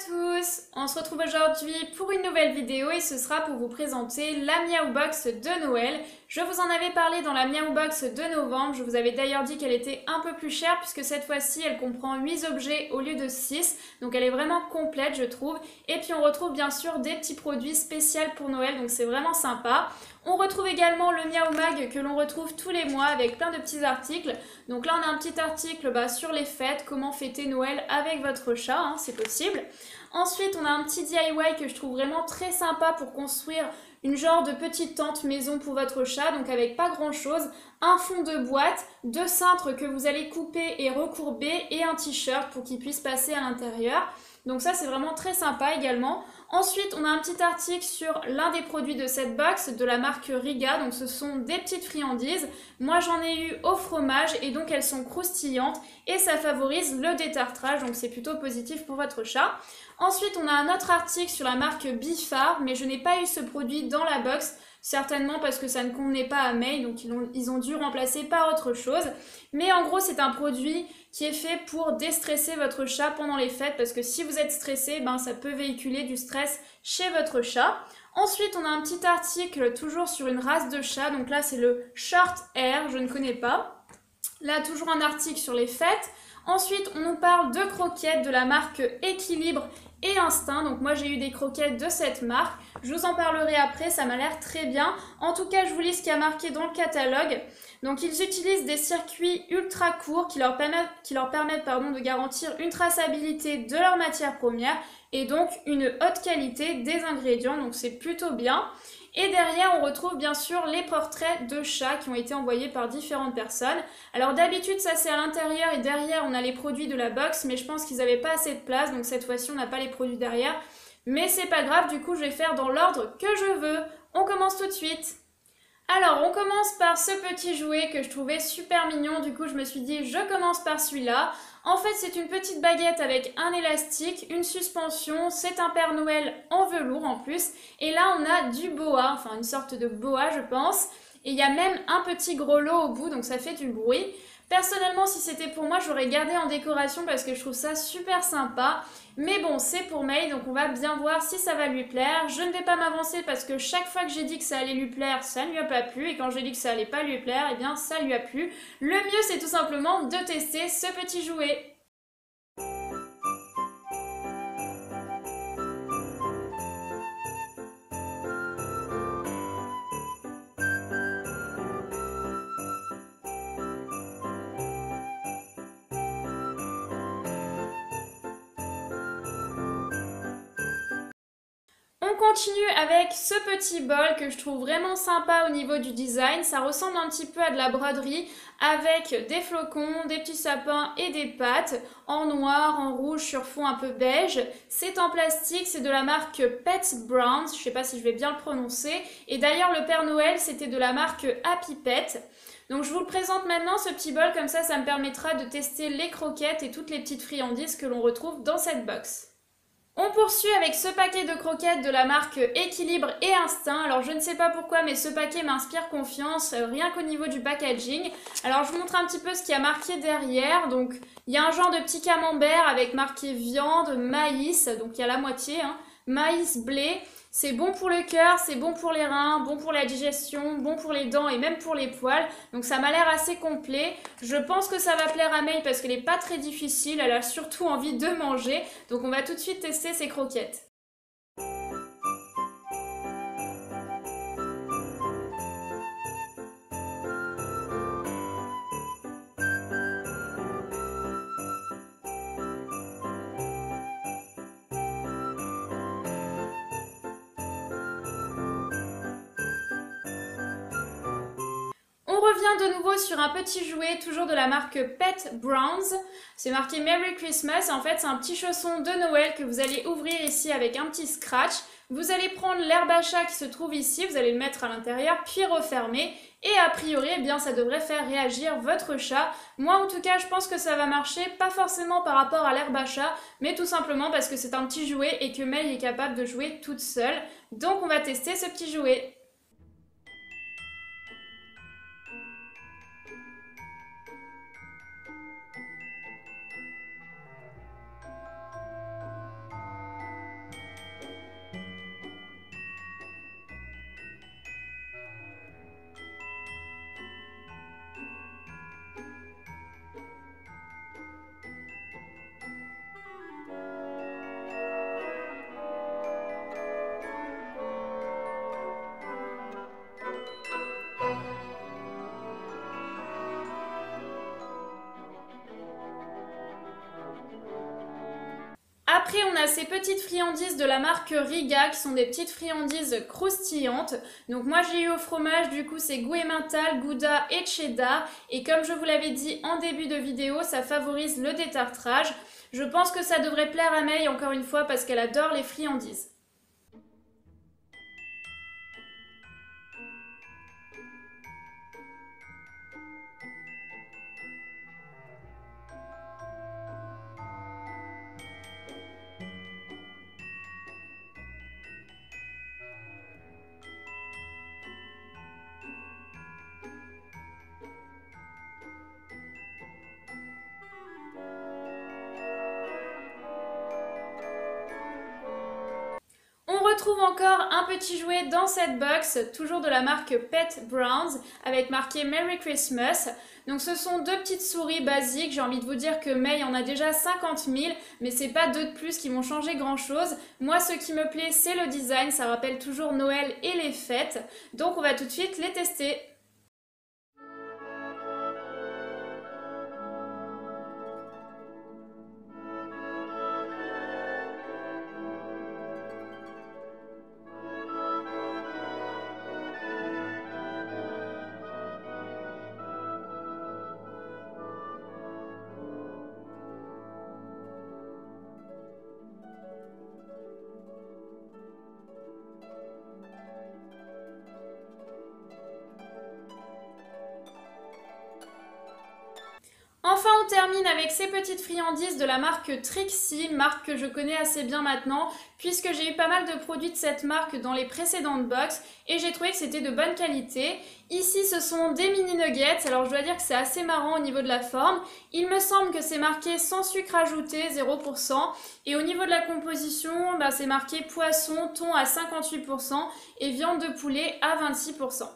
tous! On se retrouve aujourd'hui pour une nouvelle vidéo et ce sera pour vous présenter la Miaou Box de Noël. Je vous en avais parlé dans la Miaou Box de novembre, je vous avais d'ailleurs dit qu'elle était un peu plus chère puisque cette fois-ci elle comprend 8 objets au lieu de 6, donc elle est vraiment complète je trouve. Et puis on retrouve bien sûr des petits produits spéciaux pour Noël, donc c'est vraiment sympa. On retrouve également le Miaou Mag que l'on retrouve tous les mois avec plein de petits articles. Donc là on a un petit article sur les fêtes, comment fêter Noël avec votre chat, c'est possible. Ensuite on a un petit DIY que je trouve vraiment très sympa pour construire une genre de petite tente maison pour votre chat, donc avec pas grand chose, un fond de boîte, 2 cintres que vous allez couper et recourber et un t-shirt pour qu'il puisse passer à l'intérieur. Donc ça c'est vraiment très sympa également. Ensuite on a un petit article sur l'un des produits de cette box de la marque Riga, donc ce sont des petites friandises. Moi j'en ai eu au fromage et donc elles sont croustillantes et ça favorise le détartrage, donc c'est plutôt positif pour votre chat. Ensuite on a un autre article sur la marque Bifar, mais je n'ai pas eu ce produit dans la box, certainement parce que ça ne convenait pas à May, donc ils ont dû remplacer par autre chose. Mais en gros c'est un produit qui est fait pour déstresser votre chat pendant les fêtes, parce que si vous êtes stressé, ça peut véhiculer du stress chez votre chat. Ensuite on a un petit article toujours sur une race de chat, donc là c'est le Short Hair, je ne connais pas. Là toujours un article sur les fêtes. Ensuite on nous parle de croquettes de la marque Équilibre et Instinct, donc moi j'ai eu des croquettes de cette marque, je vous en parlerai après, ça m'a l'air très bien. En tout cas je vous lis ce qui a marqué dans le catalogue. Donc ils utilisent des circuits ultra courts qui leur permettent de garantir une traçabilité de leurs matières premières et donc une haute qualité des ingrédients, donc c'est plutôt bien. Et derrière, on retrouve bien sûr les portraits de chats qui ont été envoyés par différentes personnes. Alors d'habitude, ça c'est à l'intérieur et derrière, on a les produits de la box, mais je pense qu'ils n'avaient pas assez de place, donc cette fois-ci, on n'a pas les produits derrière. Mais c'est pas grave, du coup, je vais faire dans l'ordre que je veux. On commence tout de suite. Alors, on commence par ce petit jouet que je trouvais super mignon, du coup je me suis dit je commence par celui-là. En fait c'est une petite baguette avec un élastique, une suspension, c'est un Père Noël en velours en plus. Et là on a du boa, enfin une sorte de boa je pense. Et il y a même un petit grelot au bout, donc ça fait du bruit. Personnellement, si c'était pour moi, j'aurais gardé en décoration parce que je trouve ça super sympa. Mais bon, c'est pour May, donc on va bien voir si ça va lui plaire. Je ne vais pas m'avancer parce que chaque fois que j'ai dit que ça allait lui plaire, ça ne lui a pas plu. Et quand j'ai dit que ça allait pas lui plaire, eh bien ça lui a plu. Le mieux, c'est tout simplement de tester ce petit jouet. On continue avec ce petit bol que je trouve vraiment sympa au niveau du design. Ça ressemble un petit peu à de la broderie avec des flocons, des petits sapins et des pattes en noir, en rouge sur fond un peu beige. C'est en plastique, c'est de la marque Pet Browns, je ne sais pas si je vais bien le prononcer. Et d'ailleurs le Père Noël c'était de la marque Happy Pet. Donc je vous le présente maintenant ce petit bol, comme ça me permettra de tester les croquettes et toutes les petites friandises que l'on retrouve dans cette box. On poursuit avec ce paquet de croquettes de la marque Équilibre et Instinct. Alors je ne sais pas pourquoi mais ce paquet m'inspire confiance, rien qu'au niveau du packaging. Alors je vous montre un petit peu ce qu'il y a marqué derrière. Donc il y a un genre de petit camembert avec marqué viande, maïs, donc il y a la moitié, maïs, blé. C'est bon pour le cœur, c'est bon pour les reins, bon pour la digestion, bon pour les dents et même pour les poils. Donc ça m'a l'air assez complet. Je pense que ça va plaire à May parce qu'elle n'est pas très difficile. Elle a surtout envie de manger. Donc on va tout de suite tester ces croquettes. On revient de nouveau sur un petit jouet, toujours de la marque Pet Browns. C'est marqué Merry Christmas. En fait, c'est un petit chausson de Noël que vous allez ouvrir ici avec un petit scratch. Vous allez prendre l'herbe à chat qui se trouve ici, vous allez le mettre à l'intérieur, puis refermer. Et a priori, ça devrait faire réagir votre chat. Moi, en tout cas, je pense que ça va marcher, pas forcément par rapport à l'herbe à chat, mais tout simplement parce que c'est un petit jouet et que May est capable de jouer toute seule. Donc, on va tester ce petit jouet. Après, on a ces petites friandises de la marque Riga qui sont des petites friandises croustillantes. Donc moi j'ai eu au fromage, du coup c'est goût emmental, gouda et cheddar. Et comme je vous l'avais dit en début de vidéo, ça favorise le détartrage. Je pense que ça devrait plaire à May encore une fois parce qu'elle adore les friandises. On retrouve encore un petit jouet dans cette box, toujours de la marque Pet Browns, avec marqué Merry Christmas. Donc ce sont deux petites souris basiques, j'ai envie de vous dire que May en a déjà 50 000, mais c'est pas deux de plus qui vont changer grand chose. Moi ce qui me plaît c'est le design, ça rappelle toujours Noël et les fêtes, donc on va tout de suite les tester. Enfin, on termine avec ces petites friandises de la marque Trixie, marque que je connais assez bien maintenant, puisque j'ai eu pas mal de produits de cette marque dans les précédentes box et j'ai trouvé que c'était de bonne qualité. Ici, ce sont des mini nuggets, alors je dois dire que c'est assez marrant au niveau de la forme. Il me semble que c'est marqué sans sucre ajouté, 0%, et au niveau de la composition, c'est marqué poisson, thon à 58% et viande de poulet à 26%.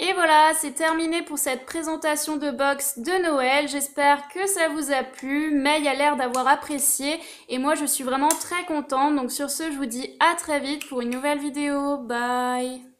Et voilà, c'est terminé pour cette présentation de box de Noël. J'espère que ça vous a plu. May a l'air d'avoir apprécié et moi je suis vraiment très contente. Donc sur ce, je vous dis à très vite pour une nouvelle vidéo. Bye!